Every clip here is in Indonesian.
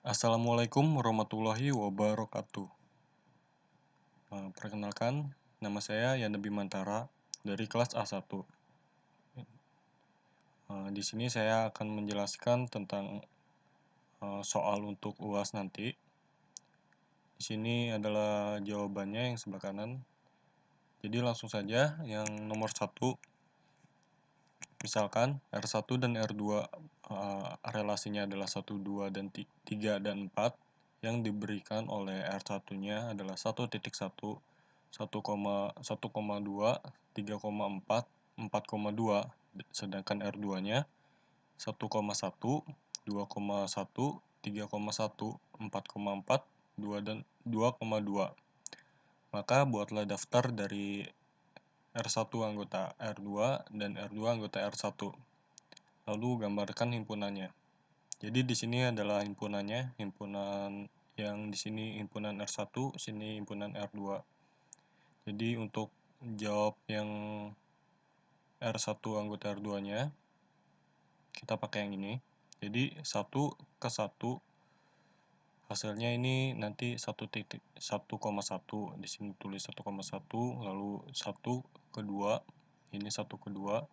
Assalamualaikum warahmatullahi wabarakatuh. Perkenalkan, nama saya Yana Bimantara dari kelas A1. Di sini saya akan menjelaskan tentang soal untuk UAS nanti. Di sini adalah jawabannya yang sebelah kanan. Jadi langsung saja yang nomor 1. Misalkan R1 dan R2 relasinya adalah 1, 2, dan 3, dan 4. Yang diberikan oleh R1-nya adalah 1.1, 1,2, 3,4, 4,2, sedangkan R2-nya 1,1, 2,1, 3,1, 4,4, 2, dan 2,2. Maka buatlah daftar dari R1 anggota R2 dan R2 anggota R1. Lalu gambarkan himpunannya. Jadi di sini adalah himpunannya, himpunan yang di sini himpunan R1, sini himpunan R2. Jadi untuk jawab yang R1 anggota R2-nya, kita pakai yang ini. Jadi 1 ke 1, hasilnya ini nanti 1,1. Di sini tulis 1,1, lalu 1 ke 2, ini 1 ke 2.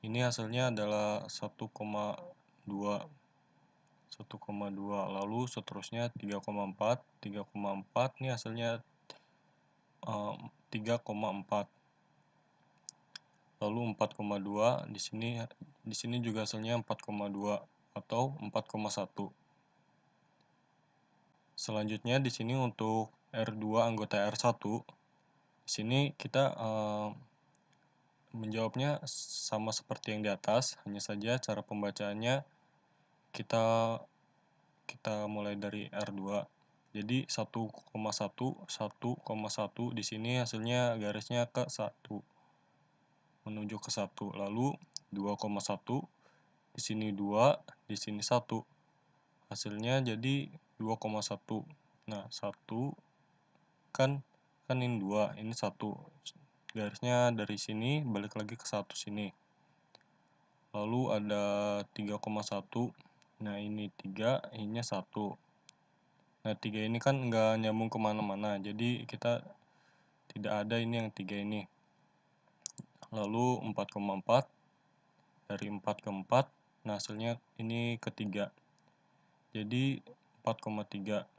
Ini hasilnya adalah 1,2. 1,2, lalu seterusnya 3,4. 3,4 ini hasilnya 3,4. Lalu 4,2 di sini juga hasilnya 4,2 atau 4,1. Selanjutnya di sini untuk R2 anggota R1, di sini kita menjawabnya sama seperti yang di atas, hanya saja cara pembacaannya kita mulai dari R2. Jadi 1,1, 1,1 di sini hasilnya garisnya ke 1, menuju ke 1. Lalu 2,1, di sini 2, di sini 1. Hasilnya jadi 2,1. Nah, 1 kan ini 2, ini 1. Garisnya dari sini balik lagi ke 1 sini. Lalu ada 3,1. Nah, ini 3, ininya 1. Nah, 3 ini kan nggak nyambung kemana-mana, jadi kita tidak ada ini yang 3 ini. Lalu 4,4, dari 4 ke 4, nah hasilnya ini ke 3. Jadi 4,3.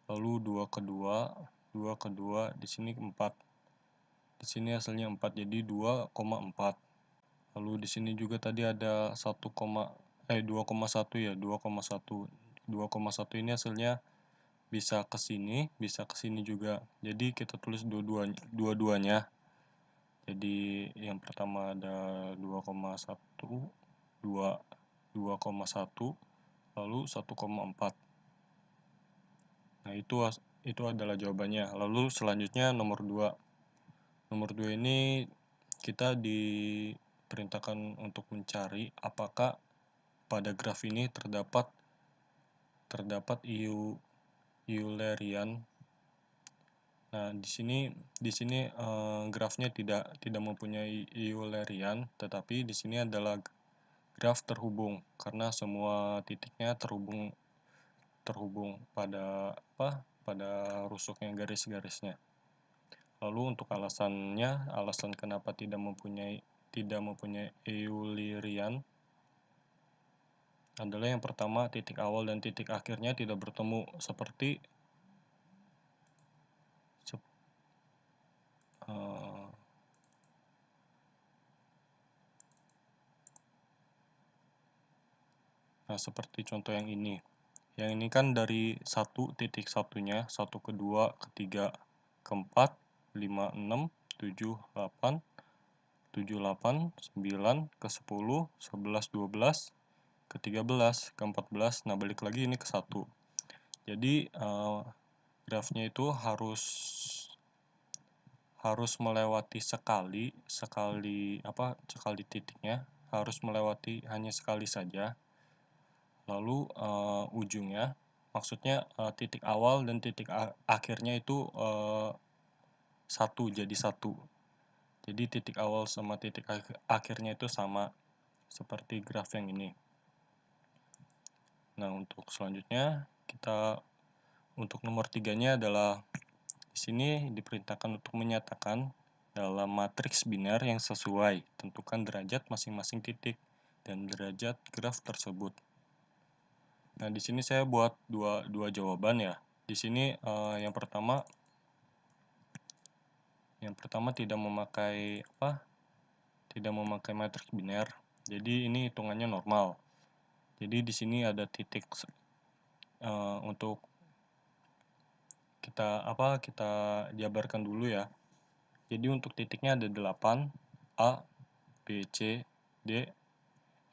Lalu 2 ke 2, 2 ke 2, di sini 4. Di sini hasilnya 4, jadi 2,4. Lalu di sini juga tadi ada 2,1 ya, 2,1. 2,1 ini hasilnya bisa ke sini, bisa ke sini juga. Jadi kita tulis dua-duanya. Jadi yang pertama ada 2,1, 2,1, lalu 1,4. Nah, itu adalah jawabannya. Lalu selanjutnya nomor 2. Nomor 2 ini kita diperintahkan untuk mencari apakah pada graf ini terdapat Eulerian. Nah, di sini grafnya tidak mempunyai Eulerian, tetapi di sini adalah graf terhubung karena semua titiknya terhubung pada rusuknya garis-garisnya. Lalu untuk alasan kenapa tidak mempunyai Eulerian adalah yang pertama, titik awal dan titik akhirnya tidak bertemu seperti seperti contoh yang ini. Yang ini kan dari 1.1-nya, 1 ke 2, ke 3, ke 4, 5, 6, 7, 8, 7, 8, 9, ke 10, 11, 12, ke 13, ke 14, nah balik lagi ini ke 1. Jadi grafnya itu harus melewati sekali titiknya, harus melewati hanya sekali saja. Lalu ujungnya, maksudnya titik awal dan titik akhirnya itu jadi satu. Jadi titik awal sama titik akhirnya itu sama, seperti graf yang ini. Nah, untuk selanjutnya untuk nomor 3-nya adalah di sini diperintahkan untuk menyatakan dalam matriks biner yang sesuai, tentukan derajat masing-masing titik dan derajat graf tersebut. Nah, di sini saya buat dua jawaban ya. Di sini yang pertama tidak memakai matriks biner. Jadi ini hitungannya normal. Jadi di sini ada titik untuk kita jabarkan dulu ya. Jadi untuk titiknya ada 8, A, B, C, D,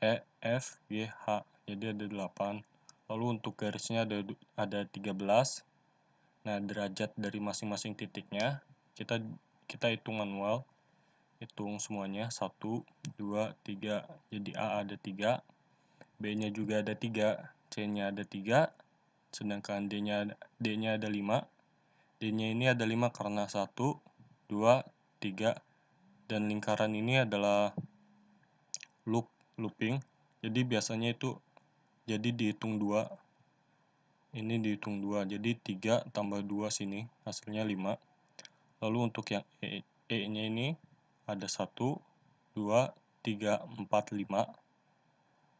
E, F, G, H. Jadi ada 8. Lalu untuk garisnya ada 13. Nah, derajat dari masing-masing titiknya kita hitung manual. Hitung semuanya 1, 2, 3. Jadi A ada 3, B-nya juga ada 3, C-nya ada 3, sedangkan D-nya ada 5. D-nya ini ada 5 karena 1, 2, 3, dan lingkaran ini adalah looping. Jadi biasanya itu dihitung 2. Ini dihitung 2. Jadi 3 tambah 2 sini hasilnya 5. Lalu untuk yang E-nya ini ada 1, 2, 3, 4, 5.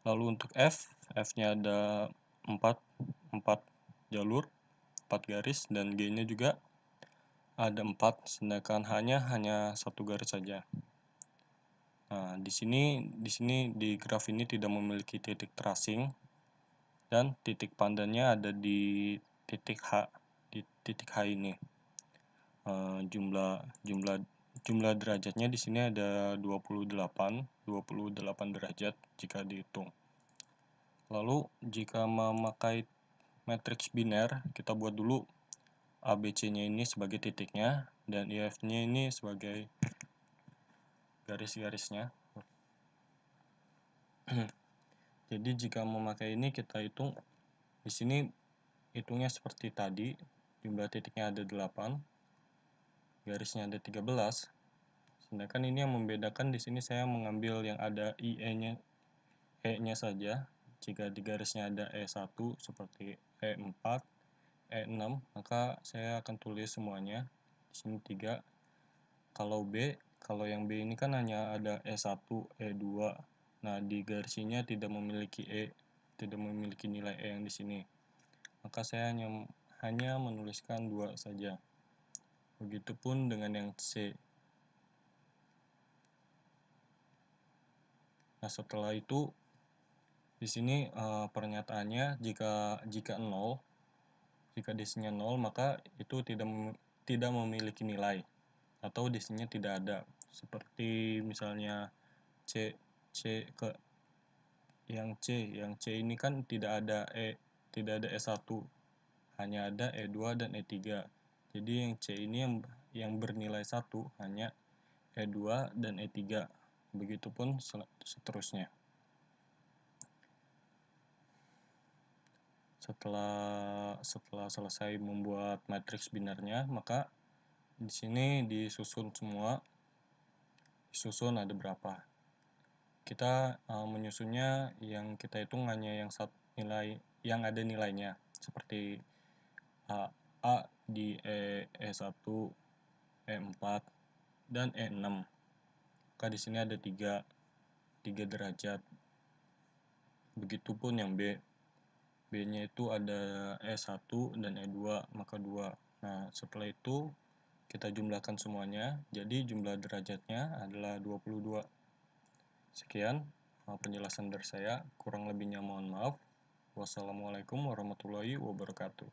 Lalu untuk F-nya ada 4 jalur, 4 garis, dan G-nya juga ada 4, sedangkan hanya 1 garis saja. Nah, di sini di graf ini tidak memiliki titik tracing, dan titik pandannya ada di titik H, ini. Jumlah derajatnya di sini ada 28 derajat jika dihitung. Lalu jika memakai matriks biner, kita buat dulu ABC-nya ini sebagai titiknya dan EF-nya ini sebagai garis-garisnya. Jadi jika memakai ini kita hitung di sini, hitungnya seperti tadi, jumlah titiknya ada 8, garisnya ada 13. Sedangkan ini yang membedakan di sini saya mengambil yang ada E-nya saja. Jika di garisnya ada E1 seperti E4, E6, maka saya akan tulis semuanya. Di sini 3. Kalau yang B ini kan hanya ada E1, E2. Nah, di garisinya tidak memiliki nilai E yang di sini. Maka saya hanya menuliskan 2 saja. Begitupun dengan yang C. Nah, setelah itu di sini pernyataannya jika 0, jika disinya 0, maka itu tidak memiliki nilai atau disinya tidak ada. Seperti misalnya C ke yang C ini kan tidak ada E1, hanya ada E2 dan E3. Jadi yang C ini yang bernilai 1 hanya E2 dan E3. Begitupun seterusnya. Setelah selesai membuat matriks binernya, maka di sini disusun semua. Disusun ada berapa? Kita menyusunnya yang kita hitung hanya yang nilai yang ada nilainya, seperti A di E1, E4, dan E6. Maka di sini ada 3 derajat. Begitupun yang B. B-nya itu ada E1 dan E2, maka 2. Nah, setelah itu kita jumlahkan semuanya, jadi jumlah derajatnya adalah 22. Sekian penjelasan dari saya, kurang lebihnya mohon maaf. Wassalamualaikum warahmatullahi wabarakatuh.